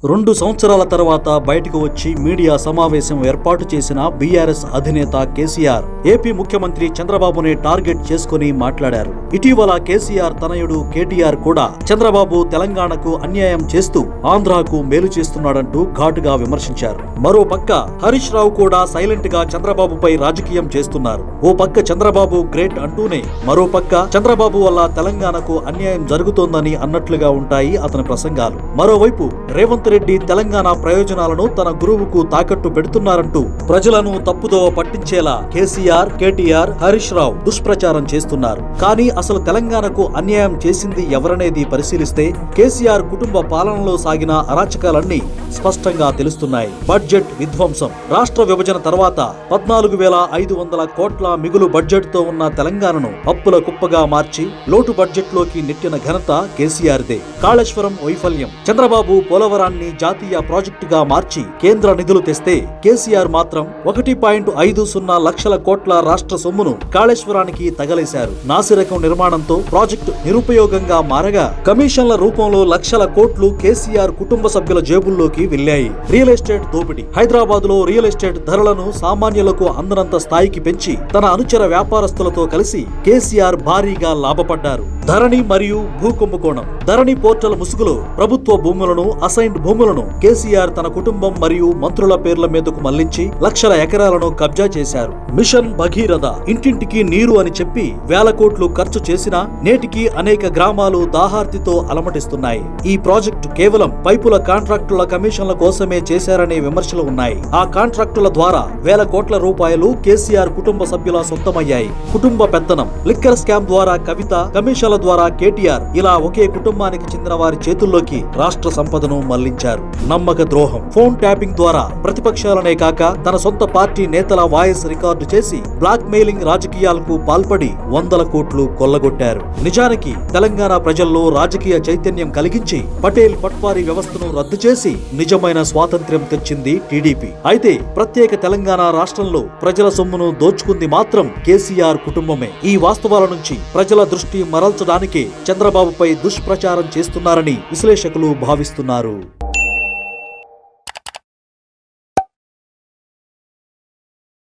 2 సంవత్సరాల తర్వాత బయటకు వచ్చి మీడియా సమావేశం ఏర్పాటు చేసిన బీఆర్ఎస్ అధినేత కేసీఆర్ ఏపీ ముఖ్యమంత్రి చంద్రబాబుని టార్గెట్ చేసుకుని మాట్లాడారు. ఇటీవల కేసీఆర్ తనయుడు కేటీఆర్ కూడా చంద్రబాబు తెలంగాణకు అన్యాయం చేస్తూ ఆంధ్రాకు మేలు చేస్తున్నాడంటూ ఘాటుగా విమర్శించారు. మరో పక్క హరీష్ రావు కూడా సైలెంట్ గా చంద్రబాబుపై రాజకీయం చేస్తున్నారు. ఓ పక్క చంద్రబాబు గ్రేట్ అంటూనే మరో పక్క చంద్రబాబు వల్ల తెలంగాణకు అన్యాయం జరుగుతోందని అన్నట్లుగా ఉంటాయి అతని ప్రసంగాలు. మరోవైపు రేవంత్ రెడ్డి తెలంగాణ ప్రయోజనాలను తన గురువుకు తాకట్టు పెడుతున్నారంటూ ప్రజలను తప్పుదోవ పట్టించేలా కేసీఆర్, కేటీఆర్, హరీష్ రావు దుష్ప్రచారం చేస్తున్నారు. కానీ అసలు తెలంగాణకు అన్యాయం చేసింది ఎవరనేది పరిశీలిస్తే కేసీఆర్ కుటుంబ పాలనలో సాగిన అరాచకాలన్నీ స్పష్టంగా తెలుస్తున్నాయి. బడ్జెట్ విధ్వంసం, రాష్ట్ర విభజన తర్వాత 14,500 కోట్ల మిగులు బడ్జెట్ తో ఉన్న తెలంగాణను అప్పుల కుప్పగా మార్చి లోటు బడ్జెట్ లోకి నెట్టిన ఘనత కేసీఆర్దే. కాళేశ్వరం వైఫల్యం, చంద్రబాబు పోలవరాన్ని జాతీయ ప్రాజెక్టుగా మార్చి కేంద్ర నిధులు తెస్తే కేసీఆర్ మాత్రం 1.50 లక్షల కోట్ల రాష్ట్ర సొమ్మును కాళేశ్వరానికి తగలేశారు. నాసిరకం నిర్మాణంతో ప్రాజెక్టు నిరుపయోగంగా మారగా కమిషన్ల రూపంలో లక్షల కోట్లు కేసీఆర్ కుటుంబ సభ్యుల జేబుల్లోకి వెళ్లాయి. రియల్ ఎస్టేట్ దోపిడీ, హైదరాబాద్ లో రియల్ ఎస్టేట్ ధరలను సామాన్యులకు అందనంత స్థాయికి పెంచి తన అనుచర వ్యాపారస్తులతో కలిసి కేసీఆర్ భారీగా లాభపడ్డారు. ధరణి మరియు భూ కుంభకోణం, ధరణి పోర్టల్ ముసుగులో ప్రభుత్వ భూములను, అసైన్డ్ భూములను కేసీఆర్ తన కుటుంబం మరియు మంత్రుల పేర్ల మీదకు మళ్లించి లక్షల ఎకరాలను కబ్జా చేశారు. మిషన్ భగీరథ, ఇంటింటికి నీరు అని చెప్పి వేల కోట్లు ఖర్చు చేసినా నేటికి అనేక గ్రామాలు దాహార్తితో అలమటిస్తున్నాయి. ఈ ప్రాజెక్టు కేవలం పైపుల కాంట్రాక్టుల కమిషన్ల కోసమే చేశారనే విమర్శలు ఉన్నాయి. ఆ కాంట్రాక్టుల ద్వారా వేల కోట్ల రూపాయలు కేసీఆర్ కుటుంబ సభ్యుల సొంతమయ్యాయి. కుటుంబ పెత్తనం, లిక్కర్ స్కామ్ ద్వారా కవిత, కమిషన్ల ద్వారా కేటీఆర్, ఇలా ఒకే కుటుంబానికి చెందిన వారి చేతుల్లోకి రాష్ట్ర సంపదను మళ్లించారు. నమ్మక ద్రోహం, ఫోన్ ట్యాపింగ్ ద్వారా ప్రతిపక్షాలనే కాక తన సొంత పార్టీ నేతల వాయిస్ రికార్డు చేసి బ్లాక్ మెయిలింగ్ రాజకీయాలకు పాల్పడి 100 కోట్లు కొల్లగొట్టారు. నిజానికి తెలంగాణ ప్రజల్లో రాజకీయ చైతన్యం కలిగించి పటేల్ పట్వారీ వ్యవస్థను రద్దు చేసి నిజమైన స్వాతంత్ర్యం తెచ్చింది టీడీపీ. అయితే ప్రత్యేక తెలంగాణ రాష్ట్రంలో ప్రజల సొమ్మును దోచుకుంది మాత్రం కేసీఆర్ కుటుంబమే. ఈ వాస్తవాల నుంచి ప్రజల దృష్టి మరల్చడానికే చంద్రబాబుపై దుష్ప్రచారం చేస్తున్నారని విశ్లేషకులు భావిస్తున్నారు.